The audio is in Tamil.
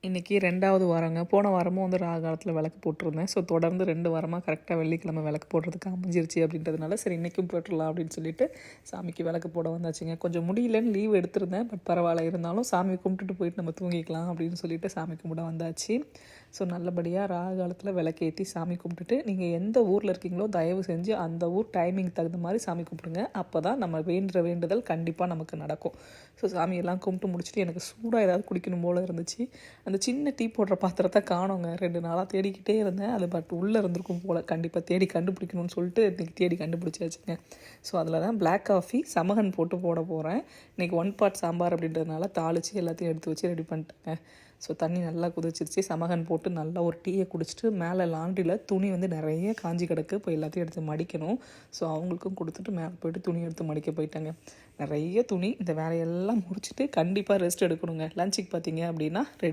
இன்றைக்கி 2வது வாரங்க. போன வாரமும் வந்து ராகு காலத்தில் விளக்கு போட்டிருந்தேன். ஸோ தொடர்ந்து 2 வாரமாக கரெக்டாக வெள்ளிக்கிழமை விளக்கு போடுறதுக்கு அமைஞ்சிருச்சு அப்படின்றதுனால சரி இன்றைக்கும் போட்டுடலாம் அப்படின்னு சொல்லிட்டு சாமிக்கு விளக்கு போட வந்தாச்சுங்க. கொஞ்சம் முடியலன்னு லீவ் எடுத்திருந்தேன். பட் பரவாயில்ல, இருந்தாலும் சாமி கும்பிட்டுட்டு போயிட்டு நம்ம தூங்கிக்கலாம் அப்படின்னு சொல்லிட்டு சாமி கும்பிட வந்தாச்சு. ஸோ நல்லபடியாக ராகு காலத்தில் விளக்கேற்றி சாமி கும்பிட்டுட்டு நீங்கள் எந்த ஊரில் இருக்கீங்களோ தயவு செஞ்சு அந்த ஊர் டைமிங் தகுந்த மாதிரி சாமி கும்பிடுங்க. அப்போ தான் நம்ம வேண்டுதல் கண்டிப்பாக நமக்கு நடக்கும். ஸோ சாமியெல்லாம் கும்பிட்டு முடிச்சுட்டு எனக்கு சூடாக ஏதாவது குடிக்கணும் போல் இருந்துச்சு. அந்த சின்ன டீ போடுற பாத்திரத்தை காணோங்க. 2 நாளாக தேடிக்கிட்டே இருந்தேன். அது பட் உள்ளே இருந்திருக்கும் போல். கண்டிப்பாக தேடி கண்டுபிடிக்கணும்னு சொல்லிட்டு இன்றைக்கி தேடி கண்டுபிடிச்சாச்சுங்க. ஸோ அதில் தான் பிளாக் காஃபி சமகன் போட்டு போட போகிறேன். இன்றைக்கி 1 பார்ட் சாம்பார் அப்படின்றதுனால தாளித்து எல்லாத்தையும் எடுத்து வச்சு ரெடி பண்ணிட்டேங்க. ஸோ தண்ணி நல்லா குதிச்சிருச்சு. சமகன் போட்டு நல்லா ஒரு டீயை குடிச்சிட்டு மேலே லாண்ட்ரியில் துணி வந்து நிறைய காஞ்சி கிடக்கு. இப்போ எல்லாத்தையும் எடுத்து மடிக்கணும். ஸோ அவங்களுக்கும் கொடுத்துட்டு மேலே போய்ட்டு துணி எடுத்து மடிக்க போயிட்டாங்க. நிறைய துணி. இந்த வேலையெல்லாம் முடிச்சுட்டு கண்டிப்பாக ரெஸ்ட் எடுக்கணுங்க. லஞ்சுக்கு பார்த்தீங்க அப்படின்னா ரெடி